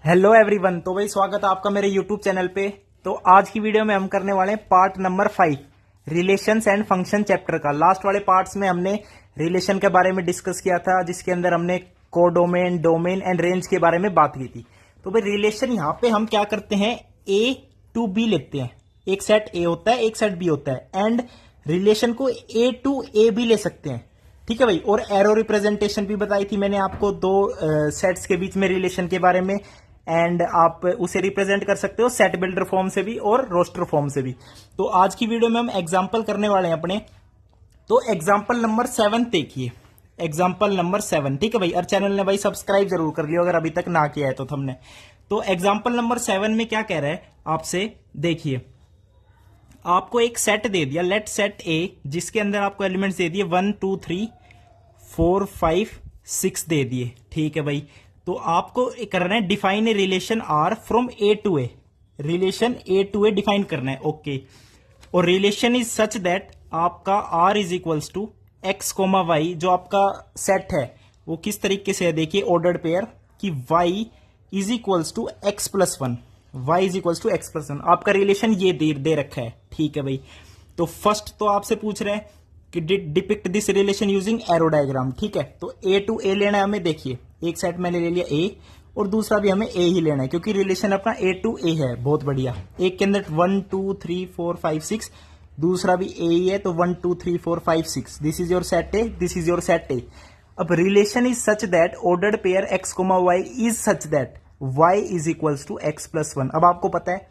Hello everyone. तो भाई स्वागत है आपका मेरे यूट्यूब चैनल पे। तो आज की वीडियो में हम करने वाले हैं part number 5 relations and function chapter का। लास्ट वाले पार्ट्स में हमने रिलेशन के बारे में डिस्कस किया था, जिसके अंदर हमने कोडोमेन, डोमेन एंड रेंज के बारे में बात की थी। तो भाई रिलेशन यहाँ पे हम क्या करते हैं, ए टू बी लेते हैं। एक सेट ए होता है, एक सेट बी होता है, एंड रिलेशन को ए टू ए भी ले सकते हैं। ठीक है भाई। और एरो रिप्रेजेंटेशन भी बताई थी मैंने आपको दो सेट्स के बीच में रिलेशन के बारे में, एंड आप उसे रिप्रेजेंट कर सकते हो सेट बिल्डर फॉर्म से भी और रोस्टर फॉर्म से भी। तो आज की वीडियो में हम एग्जांपल करने वाले हैं अपने। तो एग्जांपल नंबर 7 देखिए, एग्जांपल नंबर 7। ठीक है भाई। और चैनल ने भाई सब्सक्राइब जरूर कर लियो अगर अभी तक ना किया है तो हमने। तो एग्जांपल नंबर 7 में क्या कह रहा है आपसे, देखिए आपको एक सेट दे दिया, लेट सेट ए, जिसके अंदर आपको एलिमेंट्स दे दिए 1 2 3 4 5 6 दे दिए। ठीक है भाई। तो आपको करना है define a relation R from A to A. Relation A to A define करना है। ओके। और रिलेशन इज सच दैट आपका R is equals to x comma y, जो आपका सेट है वो किस तरीके से है, देखिए ऑर्डर्ड पेयर कि y is equals to x plus one, y is equals to x plus one. आपका रिलेशन ये दे रखा है। ठीक है भाई। तो फर्स्ट तो आपसे पूछ रहे हैं कि depict this relation using arrow diagram. ठीक है। तो ए टू ए लेना है हमें। देखिए एक सेट मैंने ले लिया ए, और दूसरा भी हमें ए ही लेना है, क्योंकि रिलेशन अपना ए टू ए है। बहुत बढ़िया। एक के अंदर 1 2 3 4 5 6, दूसरा भी ए ही है, तो 1 2 3 4 5 6। This is your set A, this is your set A. अब relation is such that ordered pair x comma y is such that y is equals to x plus one. अब आपको पता है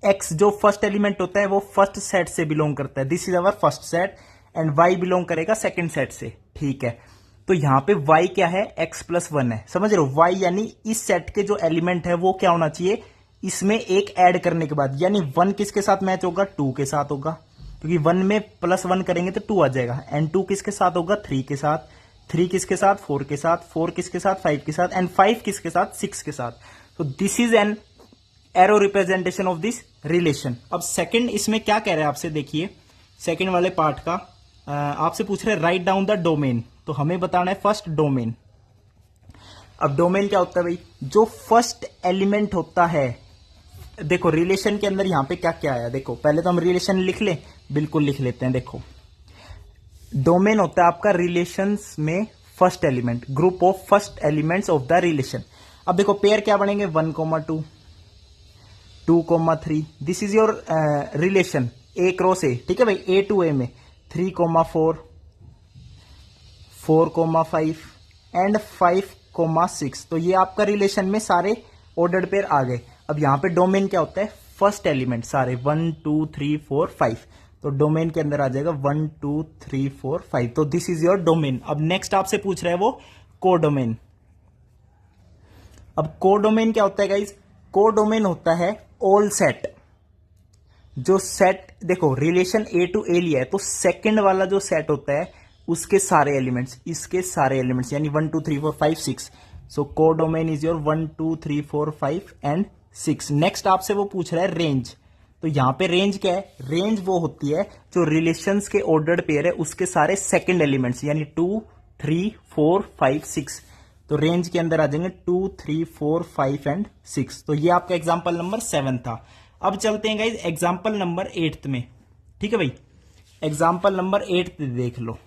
एक्स जो फर्स्ट एलिमेंट होता है वो first set से बिलोंग करता है, this is our first set, and y belong करेगा सेकंड सेट से। ठीक है। तो यहां पे y क्या है, x प्लस वन है। समझ रहे हो, y यानी इस सेट के जो एलिमेंट है वो क्या होना चाहिए, इसमें एक ऐड करने के बाद, यानी 1 किसके साथ मैच होगा, 2 के साथ होगा, क्योंकि 1 में प्लस 1 करेंगे तो 2 आ जाएगा। एंड 2 किसके साथ होगा, 3 के साथ, 3 किसके साथ, 4 के साथ, 4 किसके साथ, 5 के साथ, एंड 5 किसके साथ, 6 के साथ। तो this is an arrow representation of this relation. अब सेकंड इसमें क्या कह रहे हैं आपसे, देखिए सेकंड वाले पार्ट का आपसे पूछ रहे हैं राइट डाउन द डोमेन। तो हमें बताना है फर्स्ट डोमेन। अब डोमेन क्या होता है भाई, जो फर्स्ट एलिमेंट होता है। देखो रिलेशन के अंदर यहां पे क्या क्या आया, देखो पहले तो हम रिलेशन लिख लें, बिल्कुल लिख लेते हैं। देखो डोमेन होता है आपका रिलेशंस में first element, group of first elements of the relation. अब देखो पेयर क्या बनेंगे, 1 2 2 3। This is your relation A cross ए। ठीक है भाई। ए टू ए में 3 4 4 5 एंड 5 6। तो ये आपका रिलेशन में सारे ऑर्डर्ड पेयर आ गए। अब यहां पे डोमेन क्या होता है, फर्स्ट एलिमेंट सारे 1 2 3 4 5। तो डोमेन के अंदर आ जाएगा 1 2 3 4 5। तो दिस इज योर डोमेन। अब नेक्स्ट आपसे पूछ रहा है वो कोडोमेन। अब कोडोमेन क्या होता है गाइज, कोडोमेन होता है ऑल सेट। जो सेट, देखो रिलेशन ए टू ए लिया है, तो सेकंड वाला जो सेट होता है उसके सारे एलिमेंट्स, इसके सारे एलिमेंट्स, यानी 1 2 3 4 5 6। सो codomain is your 1 2 3 4 5 and 6। Next आपसे वो पूछ रहा है रेंज। तो यहां पे रेंज क्या है, रेंज वो होती है जो रिलेशंस के ऑर्डर्ड पेयर है उसके सारे सेकंड एलिमेंट्स, यानी 2 3 4 5 6। तो रेंज के अंदर आ जाएंगे 2 3 4 5 एंड 6। तो ये आपका एग्जाम्पल नंबर 7 था। अब चलते हैं गाइज एग्जाम्पल नंबर 8 में। ठीक है भाई। एग्जाम्पल नंबर 8 देख लो।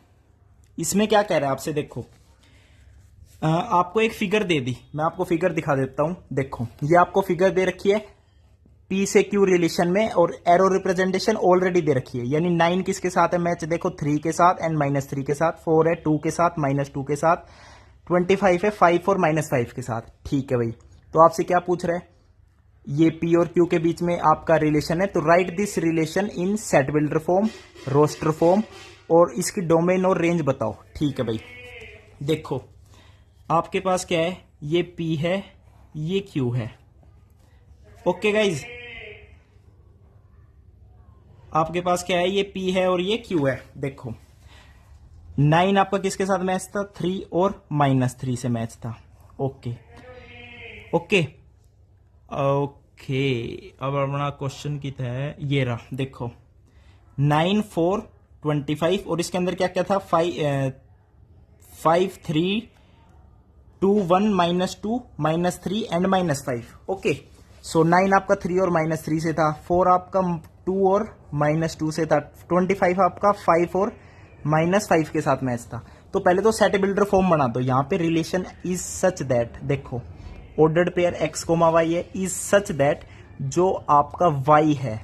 इसमें क्या कह रहा है आपसे, देखो आपको एक फिगर दे दी, मैं आपको फिगर दिखा देता हूं। देखो ये आपको फिगर दे रखी है पी से क्यू रिलेशन में, और एरो रिप्रेजेंटेशन ऑलरेडी दे रखी है। यानी 9 किसके साथ है मैच, देखो 3 के साथ एंड -3 के साथ, 4 है 2 के साथ -2 के साथ, 25 है 5 और -5 के साथ। ठीक है भाई। तो आपसे क्या पूछ रहा है, ये पी और क्यू के बीच में आपका रिलेशन है, तो write this relation in set builder form, roster form, और इसकी डोमेन और रेंज बताओ। ठीक है भाई। देखो आपके पास क्या है, ये पी है, ये क्यू है। ओके गाइज, आपके पास क्या है, ये पी है और ये क्यू है। देखो 9 आपका किसके साथ मैच था, 3 और -3 से मैच था। Okay okay okay. अब अपना क्वेश्चन की है, ये रहा देखो 9 4 25, और इसके अंदर क्या क्या था, 5 3 2 1 -2 -3 एंड -5। ओके, सो 9 आपका 3 और -3 से था, 4 आपका 2 और -2 से था, 25 आपका 5 और -5 के साथ मैच था। तो पहले तो सेट बिल्डर फॉर्म बना दो। यहाँ पे रिलेशन इज सच दैट, देखो ऑर्डर्ड पेयर x, y है, इज सच दैट जो आपका y है,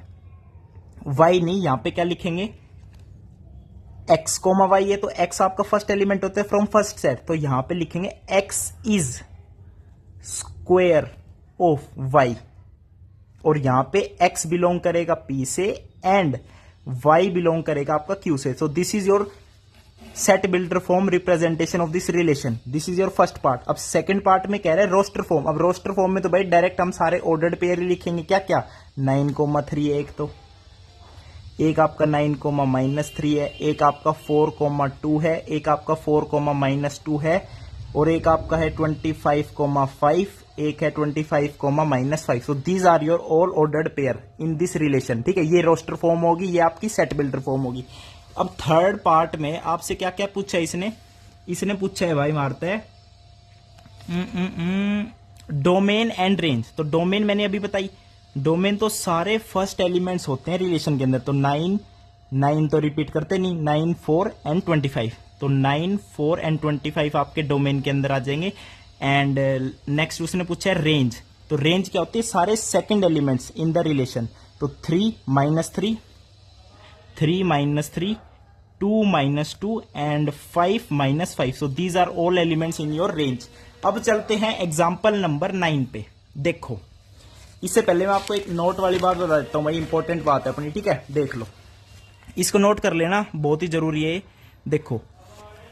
y नहीं, यहाँ पे क्या लिखेंगे x, y है, तो x आपका फर्स्ट एलिमेंट होता है फ्रॉम फर्स्ट सेट, तो यहां पे लिखेंगे x is square of y, और यहां पे x बिलोंग करेगा p से एंड y बिलोंग करेगा आपका q से। So this is your set builder form representation of this relation. This is your first part. अब सेकंड पार्ट में कह रहे हैं रोस्टर फॉर्म। अब रोस्टर फॉर्म में तो भाई डायरेक्ट हम सारे ऑर्डर्ड पेयर ही लिखेंगे। क्या क्या 9,3 है, एक तो एक आपका 9,-3 है, एक आपका 4,2 है, एक आपका 4,-2 है, और एक आपका है 25,5, एक है 25,-5। So these are your all ordered pair in this relation. ठीक है, ये रोस्टर फॉर्म होगी, ये आपकी सेट बिल्डर फॉर्म होगी। अब थर्ड पार्ट में आपसे क्या क्या पूछा है इसने पूछा है भाई, मारता है डोमेन एंड रेंज। तो डोमेन मैंने अभी बताई, डोमेन तो सारे फर्स्ट एलिमेंट्स होते हैं रिलेशन के अंदर। तो 9 तो रिपीट करते नहीं, 9 4 एंड 25, तो 9 4 एंड 25 आपके डोमेन के अंदर आ जाएंगे। एंड नेक्स्ट उसने पूछा है रेंज। तो रेंज क्या होती है, सारे second elements in the relation. तो 3 -3, 3 -3, 2 -2 and 5 -5। So these are all elements in your range. अब चलते हैं एग्जाम्पल नंबर 9 पे। देखो, इससे पहले मैं आपको एक नोट वाली बात बता देता हूं भाई, इंपॉर्टेंट बात है अपनी। ठीक है, देख लो, इसको नोट कर लेना, बहुत ही जरूरी है। देखो,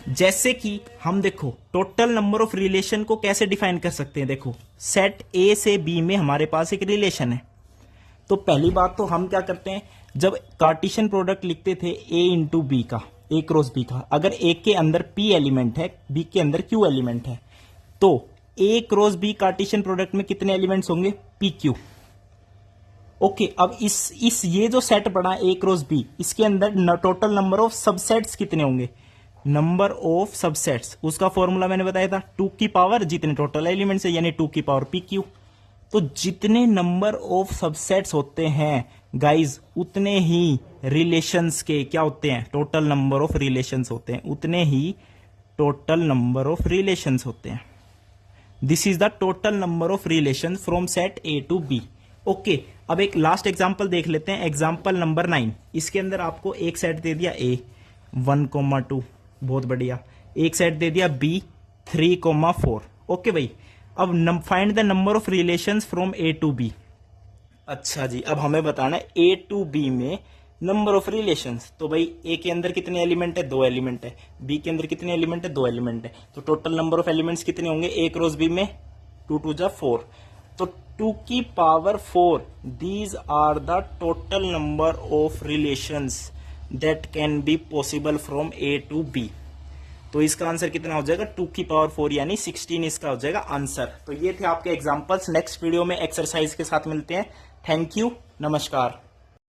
जैसे कि हम देखो टोटल नंबर ऑफ रिलेशन को कैसे डिफाइन कर सकते हैं। देखो, सेट ए से बी में हमारे पास एक रिलेशन है। तो पहली बात तो हम क्या करते हैं, जब कार्टेशियन प्रोडक्ट लिखते थे ए इंटू बी का, ए क्रॉस बी का, अगर ए के अंदर पी एलिमेंट है, बी के अंदर क्यू एलिमेंट है, तो ए क्रॉस बी कार्टेशियन प्रोडक्ट में कितने एलिमेंट्स होंगे, पी क्यू। ओके, अब इस ये जो सेट पड़ा ए क्रॉस बी, इसके अंदर टोटल नंबर ऑफ सबसेट्स कितने होंगे, नंबर ऑफ सबसेट्स, उसका फॉर्मूला मैंने बताया था 2 की पावर जितने टोटल एलिमेंट्स है, यानी 2 की पावर पी क्यू। तो जितने नंबर ऑफ सबसेट्स होते हैं गाइज, उतने ही रिलेशंस के क्या होते हैं, टोटल नंबर ऑफ रिलेशंस होते हैं, उतने ही टोटल नंबर ऑफ रिलेशंस होते हैं। This is the total number of relation from set A to B. Okay, अब एक लास्ट एग्जांपल देख लेते हैं, एग्जांपल नंबर 9। इसके अंदर आपको एक सेट दे दिया ए 1,2, बहुत बढ़िया, एक सेट दे दिया बी 3,4। ओके भाई, अब find the number of relations from A to B. अच्छा जी, अब हमें बताना है ए टू बी में नंबर ऑफ रिलेशंस। तो भाई ए के अंदर कितने एलिमेंट है, 2 एलिमेंट है, बी के अंदर कितने एलिमेंट है, 2 एलिमेंट है, तो टोटल नंबर ऑफ एलिमेंट्स कितने होंगे ए क्रॉस बी में, 2 2 जा 4, तो 2 की power 4। These are the total number of relations that can be possible from A to B. तो इसका आंसर कितना हो जाएगा, 2 की पावर 4 यानी 16 इसका हो जाएगा आंसर। तो ये थे आपके एग्जांपल्स। नेक्स्ट वीडियो में एक्सरसाइज के साथ मिलते हैं। थैंक यू, नमस्कार।